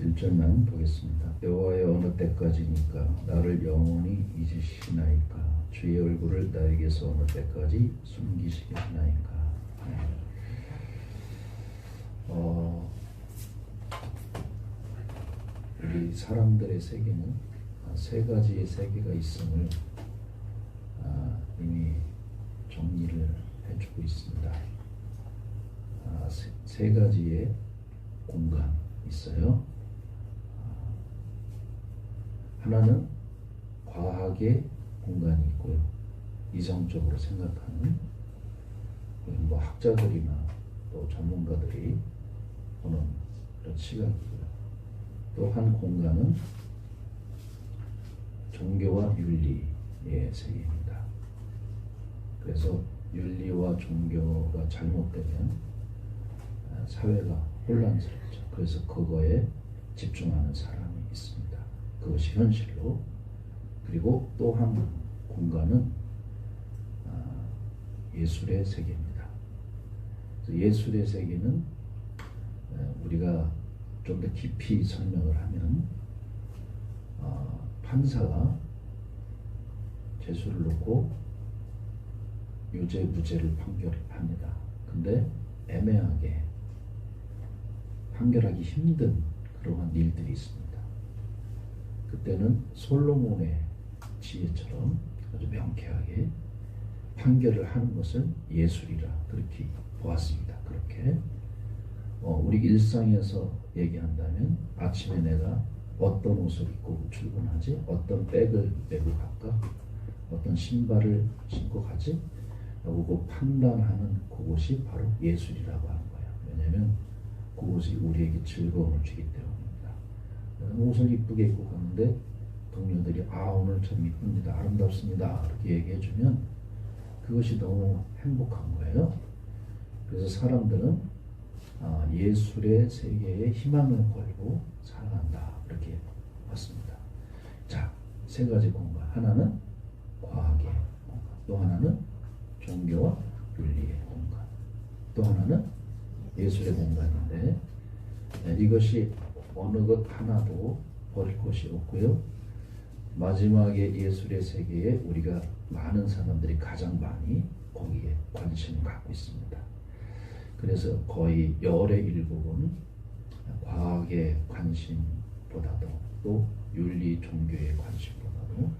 1절만 보겠습니다. 여호와의 어느 때까지니까 나를 영원히 잊으시나이까? 주의 얼굴을 나에게서 어느 때까지 숨기시겠나이까? 우리 사람들의 세계는 세 가지의 세계가 있음을 이미 정리를 해주고 있습니다. 세 가지의 공간이 있어요. 하나는 과학의 공간이 있고요. 이성적으로 생각하는 뭐 학자들이나 또 전문가들이 보는 그런 시각이고요. 또 한 공간은 종교와 윤리의 세계입니다. 그래서 윤리와 종교가 잘못되면 사회가 혼란스럽죠. 그래서 그거에 집중하는 사람이 있습니다. 그것이 현실로. 그리고 또 한 공간은 예술의 세계입니다. 예술의 세계는 우리가 좀 더 깊이 설명을 하면 판사가 재수를 놓고 유죄 무죄를 판결합니다. 근데 애매하게 판결하기 힘든 그러한 일들이 있습니다. 그때는 솔로몬의 지혜처럼 아주 명쾌하게 판결을 하는 것을 예술이라 그렇게 보았습니다. 그렇게 우리 일상에서 얘기한다면 아침에 내가 어떤 옷을 입고 출근하지? 어떤 백을 메고 갈까? 어떤 신발을 신고 가지? 라고 그 판단하는 그것이 바로 예술이라고 하는 거예요. 왜냐하면 그것이 우리에게 즐거움을 주기 때문입니다. 옷을 이쁘게 입고 가는데 동료들이 오늘 참 이쁩니다. 아름답습니다. 이렇게 얘기해주면 그것이 너무 행복한 거예요. 그래서 사람들은 예술의 세계에 희망을 걸고 살아간다. 이렇게 봤습니다. 자, 세 가지 공간. 하나는 과학의 공간. 또 하나는 종교와 윤리의 공간. 또 하나는 예술의 공간인데 이것이 어느 것 하나도 버릴 것이 없고요. 마지막에 예술의 세계에 우리가 많은 사람들이 가장 많이 거기에 관심을 갖고 있습니다. 그래서 거의 열의 일부분 과학의 관심보다도 또 윤리 종교의 관심보다도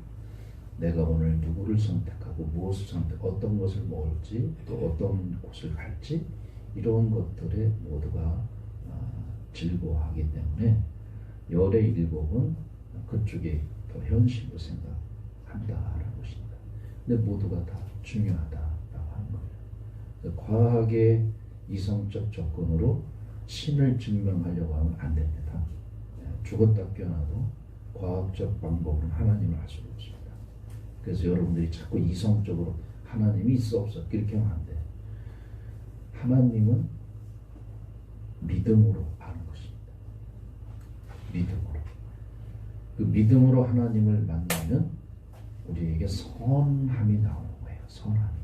내가 오늘 누구를 선택하고 무엇을 어떤 것을 먹을지 또 어떤 곳을 갈지 이런 것들에 모두가 즐거워하기 때문에 열의 일부분 그쪽에 더 현실로 생각한다라는 것입니다. 근데 모두가 다 중요하다라고 하는 거예요. 과학의 이성적 접근으로 신을 증명하려고 하면 안 됩니다. 죽었다 깨어나도 과학적 방법으로는 하나님을 알 수가 없습니다. 그래서 여러분들이 자꾸 이성적으로 하나님이 있어 없어 그렇게 하면 안 돼. 하나님은 믿음으로 아는 것입니다. 믿음으로. 그 믿음으로 하나님을 만나면 우리에게 선함이 나오는 거예요. 선함이.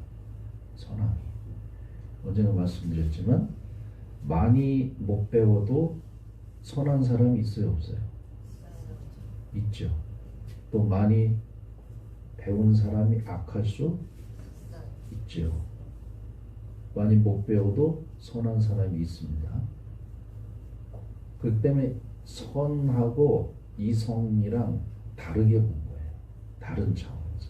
언제나 말씀드렸지만 많이 못 배워도 선한 사람이 있어요, 없어요? 있죠. 또 많이 배운 사람이 악할 수 있죠. 많이 못 배워도 선한 사람이 있습니다. 그렇기 때문에 선하고 이성이랑 다르게 본 거예요. 다른 차원에서.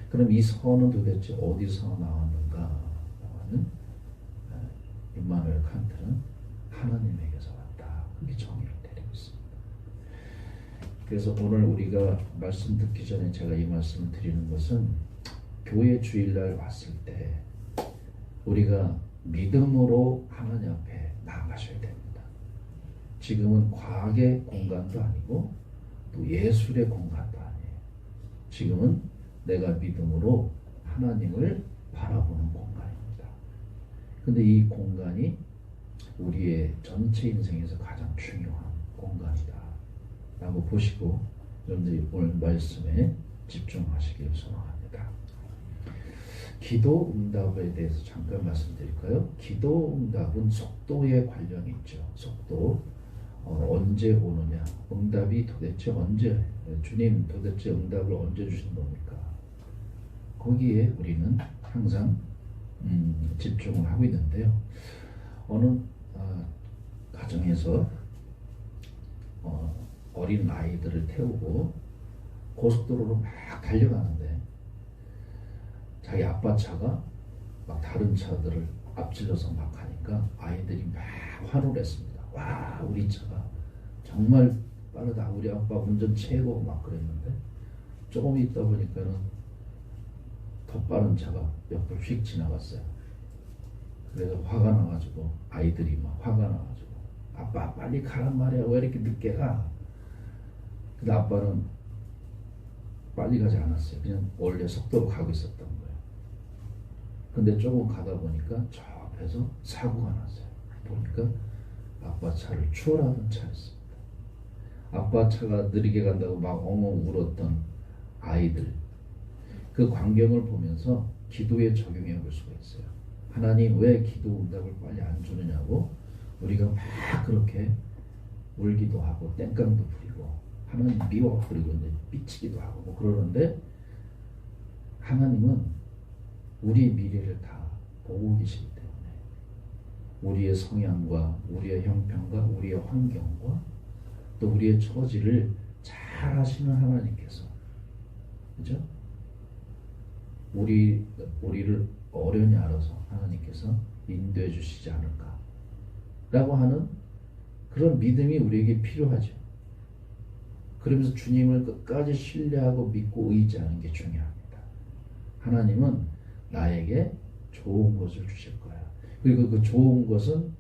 그럼 이 선은 도대체 어디서 나왔는가 하는 임마누엘 칸트는 하나님에게서 왔다. 그렇게 정의를 내리고 있습니다. 그래서 오늘 우리가 말씀 듣기 전에 제가 이 말씀을 드리는 것은 교회 주일날 왔을 때 우리가 믿음으로 하나님 앞에 나아가셔야 됩니다. 지금은 과학의 공간도 아니고 또 예술의 공간도 아니에요. 지금은 내가 믿음으로 하나님을 바라보는 공간입니다. 근데 이 공간이 우리의 전체 인생에서 가장 중요한 공간이다 라고 보시고 여러분들이 오늘 말씀에 집중하시길 소망합니다. 기도 응답에 대해서 잠깐 말씀드릴까요? 기도 응답은 속도에 관련이 있죠. 속도. 언제 오느냐, 응답이 도대체 언제, 주님 도대체 응답을 언제 주신 겁니까? 거기에 우리는 항상 집중을 하고 있는데요. 어느 가정에서 어린 아이들을 태우고 고속도로로 막 달려가는데 자기 아빠 차가 막 다른 차들을 앞질러서 막 하니까 아이들이 막 화를 냈습니다. 와, 우리 차가 정말 빠르다. 우리 아빠 운전 최고 막 그랬는데 조금 있다 보니까는 더 빠른 차가 옆을 휙 지나갔어요. 그래서 화가 나가지고 아이들이 막 화가 나가지고 아빠 빨리 가란 말이야. 왜 이렇게 늦게 가? 근데 아빠는 빨리 가지 않았어요. 그냥 원래 속도로 가고 있었던 거예요. 근데 조금 가다 보니까 저 앞에서 사고가 났어요. 보니까 아빠 차를 추월하던 차였습니다. 아빠 차가 느리게 간다고 막 엉엉 울었던 아이들, 그 광경을 보면서 기도에 적용해 볼 수가 있어요. 하나님 왜 기도 응답을 빨리 안 주느냐고 우리가 막 그렇게 울기도 하고 땡깡도 부리고 하나님 미워 그리고 이제 삐치기도 하고 뭐 그러는데 하나님은 우리 미래를 다 보고 계시기 때문에 우리의 성향과 우리의 형편과 우리의 환경과 또 우리의 처지를 잘 아시는 하나님께서, 그죠? 우리를 어련히 알아서 하나님께서 인도해 주시지 않을까 라고 하는 그런 믿음이 우리에게 필요하죠. 그러면서 주님을 끝까지 신뢰하고 믿고 의지하는 게 중요합니다. 하나님은 나에게 좋은 것을 주실 거야. 그리고 그 좋은 것은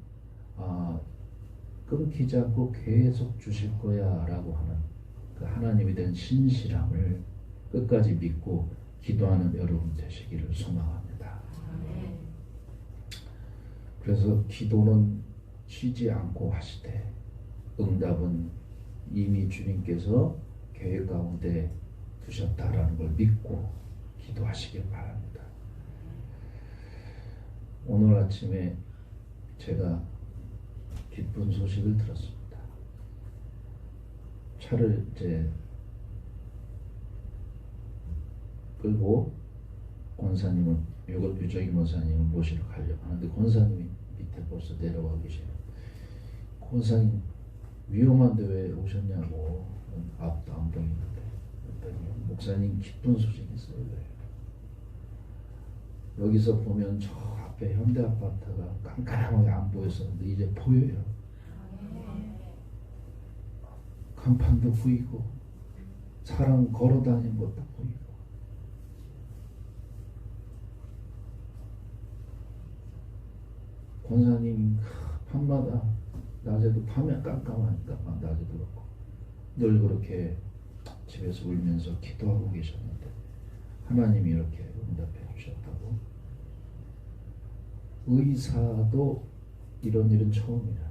끊기지 않고 계속 주실 거야 라고 하는 그 하나님에 대한 신실함을 끝까지 믿고 기도하는 여러분 되시기를 소망합니다. 그래서 기도는 쉬지 않고 하시되 응답은 이미 주님께서 계획 가운데 두셨다라는 걸 믿고 기도하시길 바랍니다. 오늘 아침에 제가 기쁜 소식을 들었습니다. 차를 이제 끌고 권사님은 유정희 권사님을 모시러 가려고 하는데 권사님이 밑에 벌써 내려와 계세요. 권사님 위험한데 왜 오셨냐고 앞도 안 보이는데 목사님 기쁜 소식이 있어요. 여기서 보면 저 앞에 현대아파트가 깜깜하게 안 보였었는데 이제 보여요. 간판도 보이고 사람 걸어다니는 것도 보이고 권사님 밤마다 낮에도 밤에 깜깜하니까 낮에도 그렇고 늘 그렇게 집에서 울면서 기도하고 계셨는데 하나님이 이렇게 응답해 주셨다고. 의사도 이런 일은 처음이라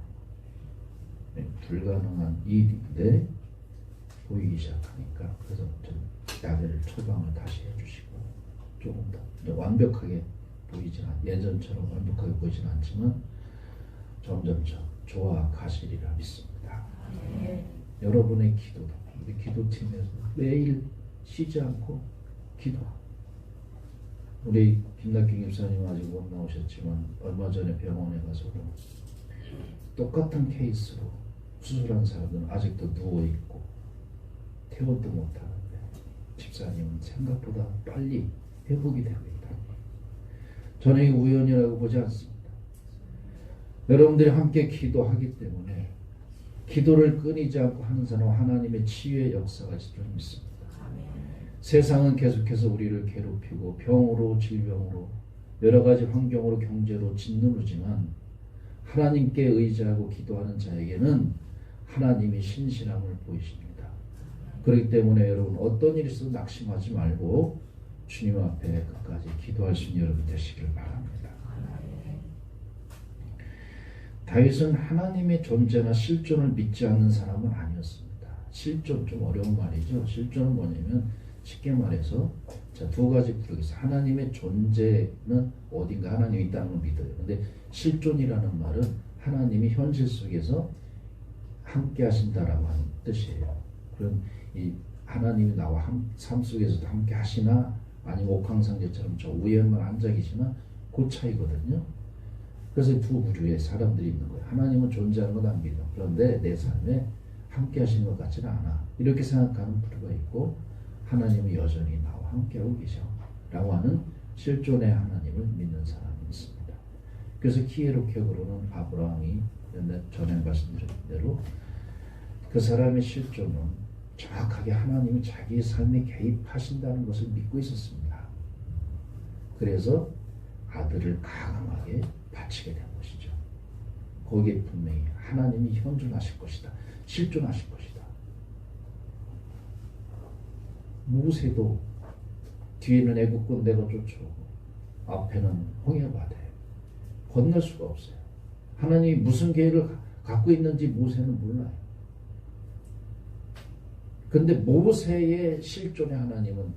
불가능한 일인데 보이기 시작하니까 그래서 좀 약을 처방을 다시 해주시고 조금 더 완벽하게 예전처럼 완벽하게 보이진 않지만 점점점 좋아가시리라 믿습니다. 여러분의 기도도 우리 기도팀에서 매일 쉬지 않고 기도하고 우리 김낙경 집사님 아직 못 나오셨지만 얼마 전에 병원에 가서도 똑같은 케이스로 수술한 사람들은 아직도 누워있고 퇴원도 못하는데 집사님은 생각보다 빨리 회복이 되고 있다. 저는 이 우연이라고 보지 않습니다. 여러분들이 함께 기도하기 때문에 기도를 끊이지 않고 하는 사람은 하나님의 치유의 역사가 있을 줄 믿습니다. 세상은 계속해서 우리를 괴롭히고 병으로 질병으로 여러 가지 환경으로 경제로 짓누르지만 하나님께 의지하고 기도하는 자에게는 하나님이 신실함을 보이십니다. 그렇기 때문에 여러분 어떤 일이 있어도 낙심하지 말고 주님 앞에 끝까지 기도할 수 있는 여러분 되시길 바랍니다. 다윗은 하나님의 존재나 실존을 믿지 않는 사람은 아니었습니다. 실존 좀 어려운 말이죠. 실존은 뭐냐면 쉽게 말해서 자, 두 가지 부르겠습니다. 하나님의 존재는 어딘가 하나님이 있다는 걸 믿어요. 근데 실존이라는 말은 하나님이 현실 속에서 함께 하신다라고 하는 뜻이에요. 그럼 이 하나님이 나와 삶 속에서도 함께 하시나 아니면 옥황상제처럼 저 위에만 앉아 계시나 그 차이거든요. 그래서 두 부류의 사람들이 있는 거예요. 하나님은 존재하는 건 안 믿어. 그런데 내 삶에 함께 하시는 것 같지는 않아. 이렇게 생각하는 부류가 있고, 하나님은 여전히 나와 함께하고 계셔 라고 하는 실존의 하나님을 믿는 사람이 있습니다. 그래서 키에로격으로는 아브라함이 전에 말씀드린 대로 그 사람의 실존은 정확하게 하나님이 자기의 삶에 개입하신다는 것을 믿고 있었습니다. 그래서 아들을 가감하게 바치게 된 것이죠. 거기에 분명히 하나님이 현존하실 것이다. 실존하실 것이다. 모세도 뒤에는 애국군 내가 쫓아오고 앞에는 홍해바다에 건널 수가 없어요. 하나님이 무슨 계획을 갖고 있는지 모세는 몰라요. 근데 모세의 실존의 하나님은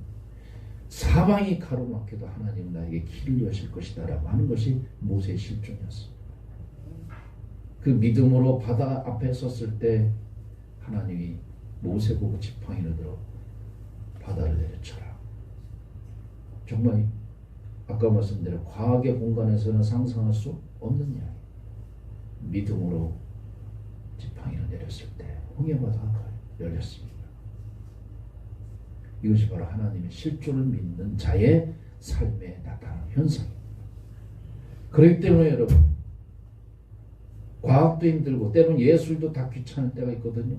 사방이 가로막혀도 하나님은 나에게 길을 여실 것이다 라고 하는 것이 모세의 실존이었습니다. 그 믿음으로 바다 앞에 섰을 때 하나님이 모세 보고 지팡이를 들어 바다를 내려쳐라. 정말 아까 말씀드린 과학의 공간에서는 상상할 수 없는 이야기. 믿음으로 지팡이를 내렸을 때 홍해바다가 열렸습니다. 이것이 바로 하나님의 실존을 믿는 자의 삶에 나타나는 현상입니다. 그렇기 때문에 여러분, 과학도 힘들고 때로는 예술도 다 귀찮을 때가 있거든요.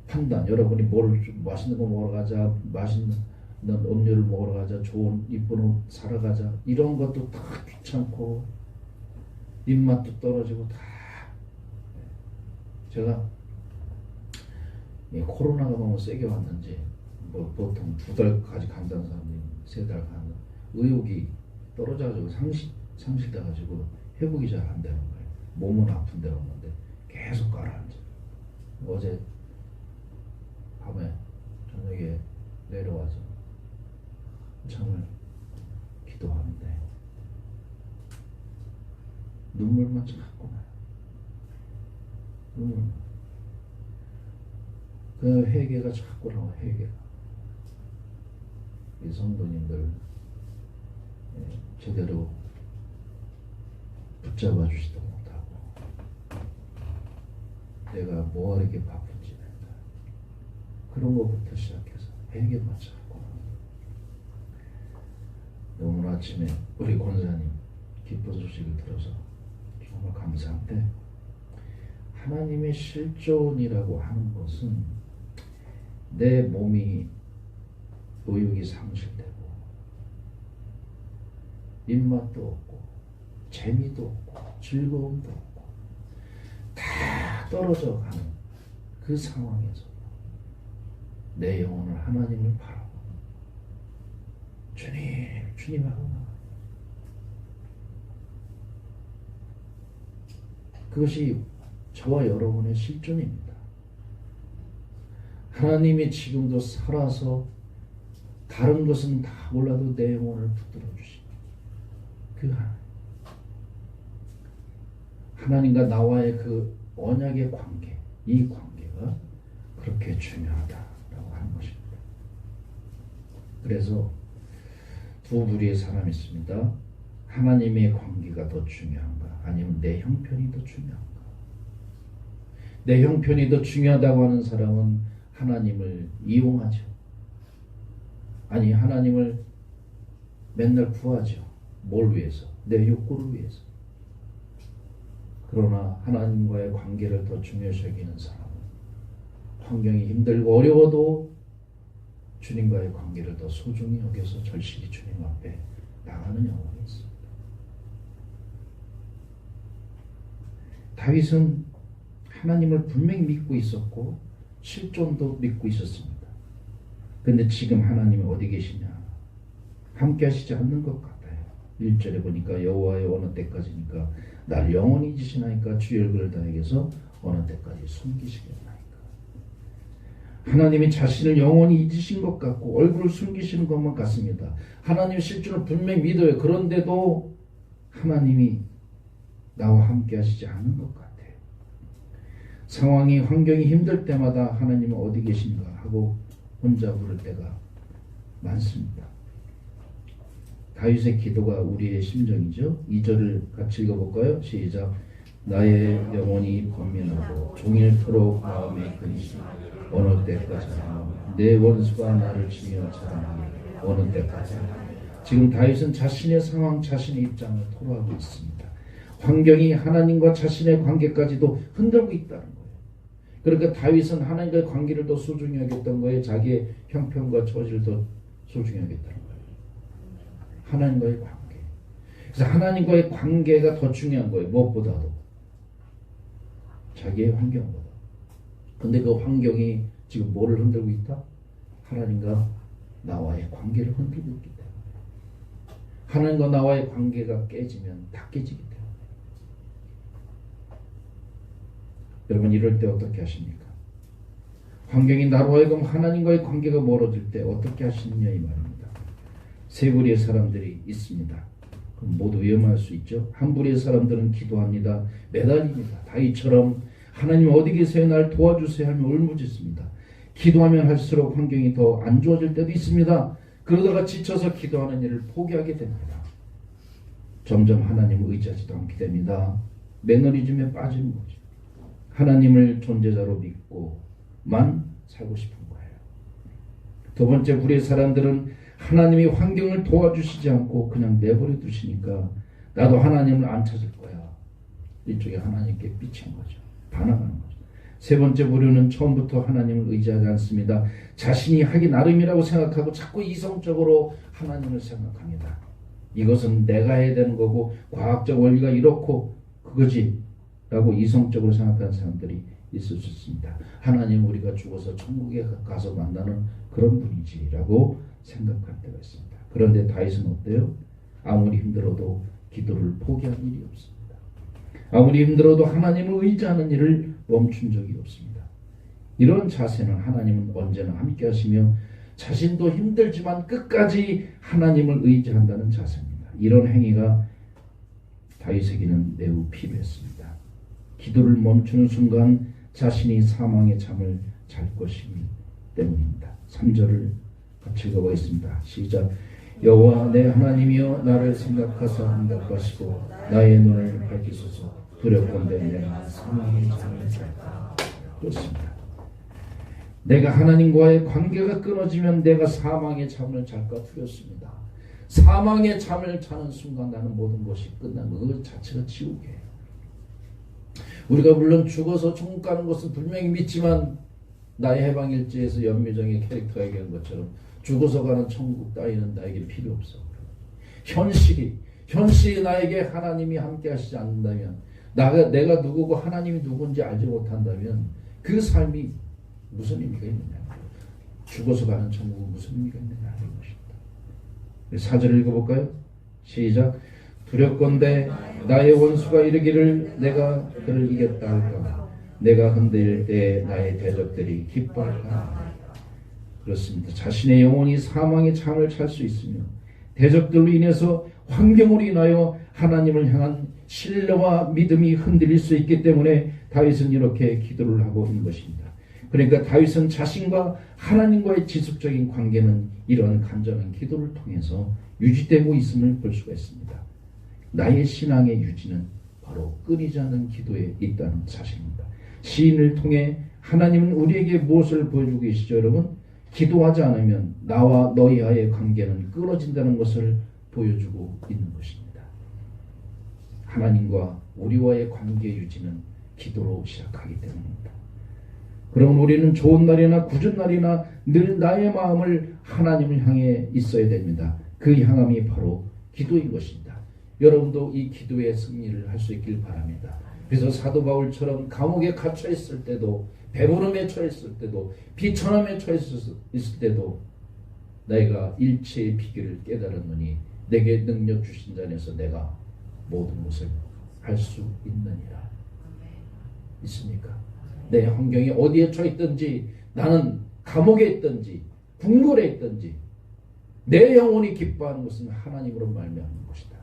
판단, 여러분이 뭘 맛있는 거 먹으러 가자, 맛있는 음료를 먹으러 가자, 좋은 이쁜 옷 사러 가자, 이런 것도 다 귀찮고 입맛도 떨어지고 다. 제가 코로나가 너무 세게 왔는지 보통 2달까지 간다는 사람들이 3달 가는 의욕이 떨어져가지고 상실돼가지고 회복이 잘 안 되는 거예요. 몸은 아픈 데로 오는데 계속 가라앉아. 어제 밤에 저녁에 내려와서 창을 기도하는데 눈물만 자꾸 나요. 눈물만. 그 회개가 자꾸 나와. 회개가. 이 성도님들 제대로 붙잡아 주지도 못하고 내가 뭐가 이렇게 바쁜지 그런 것부터 시작해서 회개만 자꾸. 오늘 아침에 우리 권사님 기쁜 소식을 들어서 정말 감사한데, 하나님의 실존이라고 하는 것은 내 몸이 의욕이 상실되고 입맛도 없고 재미도 없고 즐거움도 없고 다 떨어져 가는 그 상황에서 내 영혼을 하나님을 바라보고 주님 하고 나가. 그것이 저와 여러분의 실존입니다. 하나님이 지금도 살아서 다른 것은 다 몰라도 내 영혼을 붙들어 주시는 그 하나님과 나와의 그 언약의 관계, 이 관계가 그렇게 중요하다라고 하는 것입니다. 그래서 두 부류의 사람이 있습니다. 하나님의 관계가 더 중요한가? 아니면 내 형편이 더 중요한가? 내 형편이 더 중요하다고 하는 사람은 하나님을 이용하죠. 아니, 하나님을 맨날 구하죠. 뭘 위해서? 내 욕구를 위해서. 그러나 하나님과의 관계를 더 중요시 여기는 사람은 환경이 힘들고 어려워도 주님과의 관계를 더 소중히 여겨서 절실히 주님 앞에 나가는 영혼이 있습니다. 다윗은 하나님을 분명히 믿고 있었고 실존도 믿고 있었습니다. 그런데 지금 하나님이 어디 계시냐? 함께 하시지 않는 것 같아요. 1절에 보니까 여호와여 어느 때까지니까 날 영원히 잊으시나이까 주 얼굴을 나에게서 어느 때까지 숨기시겠나이까. 하나님이 자신을 영원히 잊으신 것 같고 얼굴을 숨기시는 것만 같습니다. 하나님 실존을 분명히 믿어요. 그런데도 하나님이 나와 함께 하시지 않는 것 같아요. 상황이 환경이 힘들 때마다 하나님은 어디 계신가 하고 혼자 부를 때가 많습니다. 다윗의 기도가 우리의 심정이죠. 2절을 같이 읽어볼까요? 시작. 나의 영혼이 번민하고 종일토록 마음이 근심 어느 때까지 내 원수가 나를 치며 자랑하니 어느 때까지. 지금 다윗은 자신의 상황, 자신의 입장을 토로하고 있습니다. 환경이 하나님과 자신의 관계까지도 흔들고 있다는 거예요. 그러니까 다윗은 하나님과의 관계를 더 소중히 하겠다는 거예요. 자기의 형편과 처지를 더 소중히 하겠다는 거예요. 하나님과의 관계. 그래서 하나님과의 관계가 더 중요한 거예요. 무엇보다도. 자기의 환경보다. 근데 그 환경이 지금 뭐를 흔들고 있다? 하나님과 나와의 관계를 흔들고 있기 때문에. 하나님과 나와의 관계가 깨지면 다 깨지기 때문에. 여러분 이럴 때 어떻게 하십니까? 환경이 나로 하여금 하나님과의 관계가 멀어질 때 어떻게 하시느냐 이 말입니다. 세 부류의 사람들이 있습니다. 그럼 모두 위험할 수 있죠. 한 부류의 사람들은 기도합니다. 매달립니다. 다윗처럼 하나님 어디 계세요? 날 도와주세요 하며 울부짖습니다. 기도하면 할수록 환경이 더 안 좋아질 때도 있습니다. 그러다가 지쳐서 기도하는 일을 포기하게 됩니다. 점점 하나님을 의지하지도 않게 됩니다. 매너리즘에 빠지는 거죠. 하나님을 존재자로 믿고만 살고 싶은 거예요. 두 번째 부류의 사람들은 하나님이 환경을 도와주시지 않고 그냥 내버려 두시니까 나도 하나님을 안 찾을 거야. 이쪽에 하나님께 삐친 거죠. 반항하는 거죠. 세 번째 부류는 처음부터 하나님을 의지하지 않습니다. 자신이 하기 나름이라고 생각하고 자꾸 이성적으로 하나님을 생각합니다. 이것은 내가 해야 되는 거고 과학적 원리가 이렇고 그거지 라고 이성적으로 생각하는 사람들이 있을 수 있습니다. 하나님 우리가 죽어서 천국에 가서 만나는 그런 분이지 라고 생각할 때가 있습니다. 그런데 다윗은 어때요? 아무리 힘들어도 기도를 포기한 일이 없습니다. 아무리 힘들어도 하나님을 의지하는 일을 멈춘 적이 없습니다. 이런 자세는 하나님은 언제나 함께 하시며 자신도 힘들지만 끝까지 하나님을 의지한다는 자세입니다. 이런 행위가 다윗에게는 매우 필요했습니다. 기도를 멈추는 순간 자신이 사망의 잠을 잘 것이기 때문입니다. 3절을 같이 읽어보겠습니다. 시작. 여호와 내 하나님이여 나를 생각하사 응답하시고 나의 눈을 밝히소서. 두렵건대 내가 사망의 잠을 잘까. 그렇습니다. 내가 하나님과의 관계가 끊어지면 내가 사망의 잠을 잘까 두렵습니다. 사망의 잠을 자는 순간 나는 모든 것이 끝나는 것 자체가 지옥이에요. 우리가 물론 죽어서 천국 가는 것은 분명히 믿지만 나의 해방일지에서 연미정의 캐릭터가 얘기한 것처럼 죽어서 가는 천국 따위는 나에게 필요 없어. 현실이 나에게 하나님이 함께 하시지 않는다면 내가 누구고 하나님이 누군지 알지 못한다면 그 삶이 무슨 의미가 있느냐. 죽어서 가는 천국은 무슨 의미가 있느냐 하는 것입니다. 4절 읽어볼까요? 시작. 두렵건대 나의 원수가 이르기를 내가 그를 이겼다 할까. 내가 흔들릴 때 나의 대적들이 기뻐할까. 그렇습니다. 자신의 영혼이 사망의 잠을 잘 수 있으며 대적들로 인해서 환경으로 인하여 하나님을 향한 신뢰와 믿음이 흔들릴 수 있기 때문에 다윗은 이렇게 기도를 하고 있는 것입니다. 그러니까 다윗은 자신과 하나님과의 지속적인 관계는 이런 간절한 기도를 통해서 유지되고 있음을 볼 수가 있습니다. 나의 신앙의 유지는 바로 끊이지 않는 기도에 있다는 사실입니다. 시인을 통해 하나님은 우리에게 무엇을 보여주고 계시죠, 여러분? 기도하지 않으면 나와 너희와의 관계는 끊어진다는 것을 보여주고 있는 것입니다. 하나님과 우리와의 관계 유지는 기도로 시작하기 때문입니다. 그럼 우리는 좋은 날이나 굳은 날이나 늘 나의 마음을 하나님을 향해 있어야 됩니다. 그 향함이 바로 기도인 것입니다. 여러분도 이 기도의 승리를 할 수 있길 바랍니다. 그래서 사도 바울처럼 감옥에 갇혀 있을 때도, 배부름에 처했을 때도, 비천함에 처했을 때도 내가 일체의 비결을 깨달았느니 내게 능력 주신 자 안에서 내가 모든 것을 할 수 있느니라. 있습니까? 내 환경이 어디에 처했든지, 나는 감옥에 있든지 궁궐에 있든지 내 영혼이 기뻐하는 것은 하나님으로 말미암는 것이다.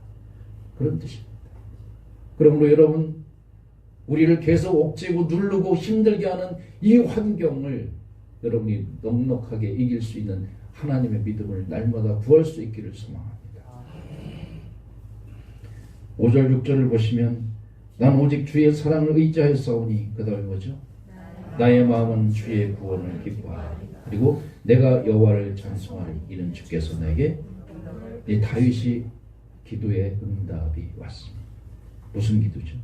그런 뜻입니다. 그러므로 여러분, 우리를 계속 옥죄고 누르고 힘들게 하는 이 환경을 여러분이 넉넉하게 이길 수 있는 하나님의 믿음을 날마다 구할 수 있기를 소망합니다. 5절 6절을 보시면 난 오직 주의 사랑을 의지하여 싸우니 그 다음에 뭐죠? 나의 마음은 주의 구원을 기뻐하리. 그리고 내가 여호와를 찬송하리. 이는 주께서 내게 이 다윗이 기도의 응답이 왔습니다. 무슨 기도죠?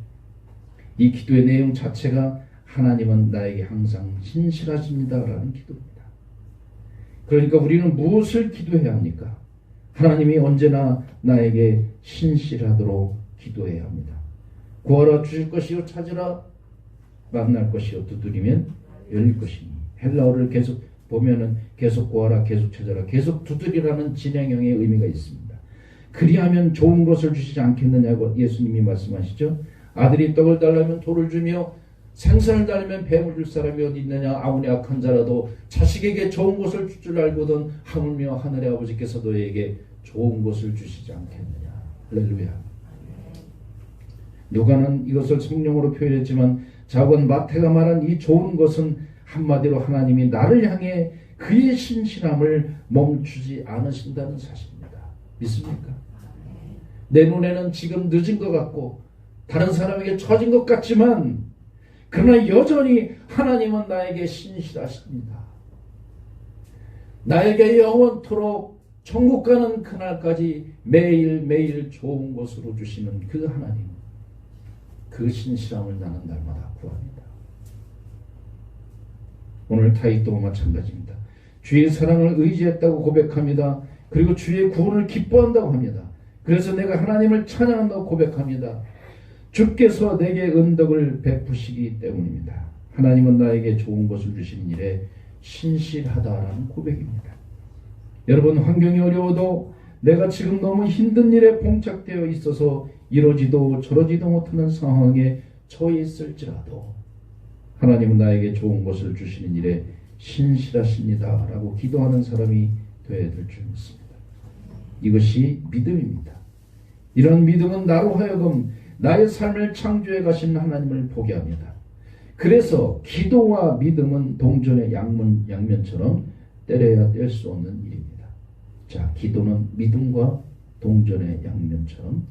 이 기도의 내용 자체가 하나님은 나에게 항상 신실하십니다라는 기도입니다. 그러니까 우리는 무엇을 기도해야 합니까? 하나님이 언제나 나에게 신실하도록 기도해야 합니다. 구하라 주실 것이요 찾으라 만날 것이요 두드리면 열릴 것이니. 헬라어를 계속 보면은 계속 구하라 계속 찾아라 계속 두드리라는 진행형의 의미가 있습니다. 그리하면 좋은 것을 주시지 않겠느냐고 예수님이 말씀하시죠. 아들이 떡을 달라면 돌을 주며 생선을 달면 뱀을 줄 사람이 어디 있느냐. 아무리 악한 자라도 자식에게 좋은 것을 줄 줄 알거든 하물며 하늘의 아버지께서 너에게 좋은 것을 주시지 않겠느냐. 할렐루야. 누가는 이것을 성령으로 표현했지만 자건 마태가 말한 이 좋은 것은 한마디로 하나님이 나를 향해 그의 신실함을 멈추지 않으신다는 사실입니다. 믿습니까? 내 눈에는 지금 늦은 것 같고 다른 사람에게 처진 것 같지만 그러나 여전히 하나님은 나에게 신실하십니다. 나에게 영원토록 천국 가는 그날까지 매일매일 좋은 것으로 주시는 그 하나님, 그 신실함을 나는 날마다 구합니다. 오늘 타이도 마찬가지입니다. 주의 사랑을 의지했다고 고백합니다. 그리고 주의 구원을 기뻐한다고 합니다. 그래서 내가 하나님을 찬양한다고 고백합니다. 주께서 내게 은덕을 베푸시기 때문입니다. 하나님은 나에게 좋은 것을 주시는 일에 신실하다라는 고백입니다. 여러분, 환경이 어려워도 내가 지금 너무 힘든 일에 봉착되어 있어서 이러지도 저러지도 못하는 상황에 처해 있을지라도 하나님은 나에게 좋은 것을 주시는 일에 신실하십니다 라고 기도하는 사람이 되어야 될 줄 믿습니다. 이것이 믿음입니다. 이런 믿음은 나로 하여금 나의 삶을 창조해 가신 하나님을 보게 합니다. 그래서 기도와 믿음은 동전의 양면처럼 때려야 뗄 수 없는 일입니다. 자, 기도는 믿음과 동전의 양면처럼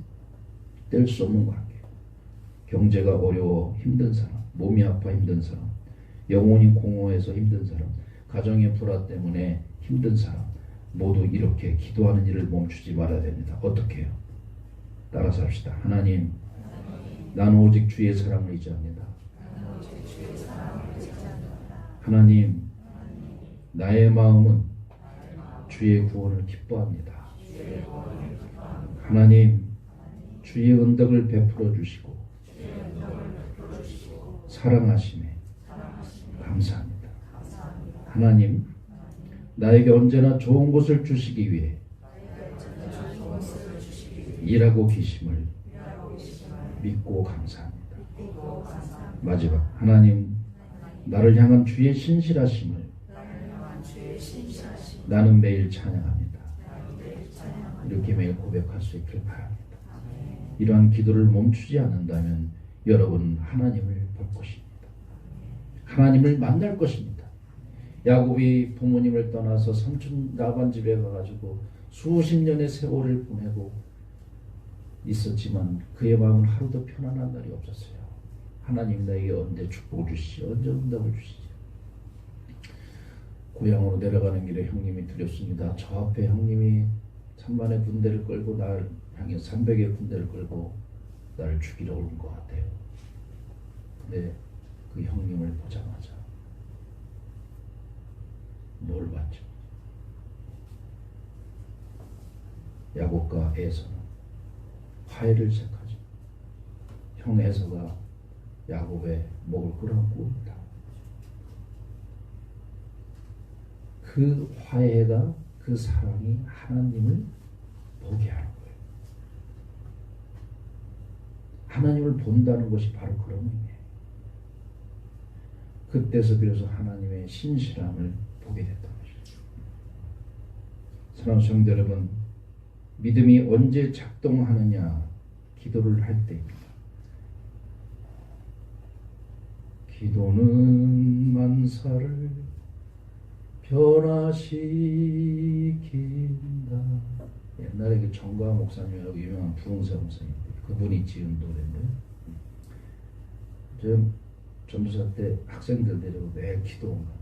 뗄 수 없는 관계. 경제가 어려워 힘든 사람, 몸이 아파 힘든 사람, 영혼이 공허해서 힘든 사람, 가정의 불화 때문에 힘든 사람, 모두 이렇게 기도하는 일을 멈추지 말아야 됩니다. 어떻게 해요? 따라서 합시다. 하나님, 나는 오직 주의 사랑을 의지합니다. 하나님, 나의 마음은 주의 구원을 기뻐합니다. 하나님, 주의 은덕을 베풀어 주시고 사랑하심에 감사합니다. 하나님, 나에게 언제나 좋은 것을 주시기 위해 일하고 계심을 믿고 감사합니다. 마지막, 하나님, 나를 향한 주의 신실하심을 나는 매일 찬양합니다. 이렇게 매일 고백할 수 있길 바랍니다. 이러한 기도를 멈추지 않는다면 여러분 하나님을 볼 것입니다. 하나님을 만날 것입니다. 야곱이 부모님을 떠나서 삼촌 라반 집에 가가지고 수십 년의 세월을 보내고 있었지만 그의 마음은 하루도 편안한 날이 없었어요. 하나님 나에게 언제 축복을 주시지, 언제 응답을 주시지. 고향으로 내려가는 길에 형님이 들렸습니다. 저 앞에 형님이 천만의 군대를 끌고 나를 향해 300의 군대를 끌고 나를 죽이러 온 것 같아요. 근데 그 형님을 보자마자 뭘 봤죠? 야곱과 에서는 화해를 시작하죠. 형 에서가 야곱의 목을 끌어안고입니다. 그 화해가, 그 사랑이 하나님을 보게 하는 거예요. 하나님을 본다는 것이 바로 그런 의미예요. 그때서 비로소 하나님의 신실함을 보게 됐던 것이죠. 사랑하는 성도 여러분, 믿음이 언제 작동하느냐, 기도를 할 때입니다. 기도는 만사를 변화시킨다. 옛날에 그 정과 목사님이라고 유명한 부흥사 목사님인데 그분이 지은 노래인데, 저 전도사 때 학생들 데리고 매일 기도원 가.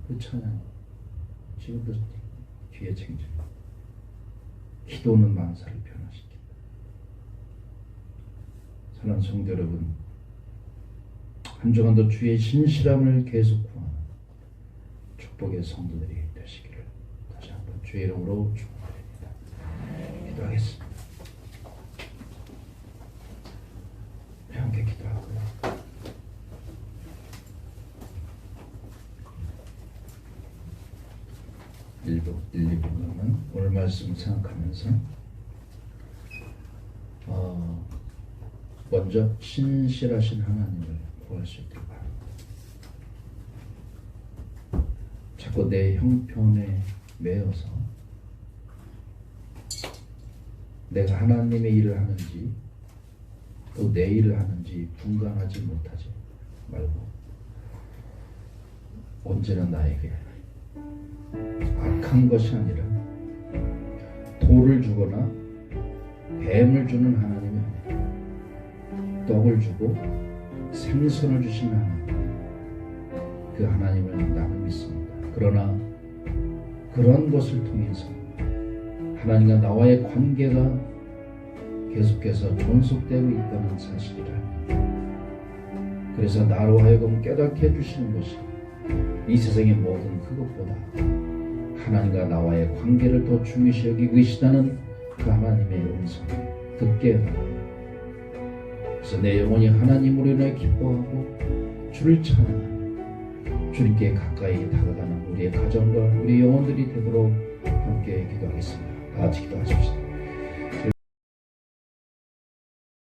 그 찬양 지금도 귀에 챙겨. 기도는 만사를 변화시킨다. 사랑하는 성도 여러분, 한 주간도 주의 신실함을 계속 구하는 축복의 성도들이 되시기를 다시 한번 주의 이름으로 축복드립니다. 기도하겠습니다. 함께 기도하고요. 1, 2분간은 오늘 말씀 생각하면서 먼저 신실하신 하나님을 구할 수 있길 바랍니다. 자꾸 내 형편에 매여서 내가 하나님의 일을 하는지 또 내 일을 하는지 분간하지 못하지 말고 언제나 나에게 악한 것이 아니라 돌을 주거나 뱀을 주는 하나님이 아니라 떡을 주고 생선을 주시는 하나님, 그 하나님을 나는 믿습니다. 그러나 그런 것을 통해서 하나님과 나와의 관계가 계속해서 존속되고 있다는 사실이라. 그래서 나로 하여금 깨닫게 해주시는 것이 이 세상의 모든 그것보다 하나님과 나와의 관계를 더 중요시 여기고 계시다는 그 하나님의 음성을 듣게 하고, 그래서 내 영혼이 하나님으로 인해 기뻐하고 주를 찬양하는, 주님께 가까이 다가가는 우리의 가정과 우리 영혼들이 되도록 함께 기도하겠습니다. 다 같이 기도하십시다.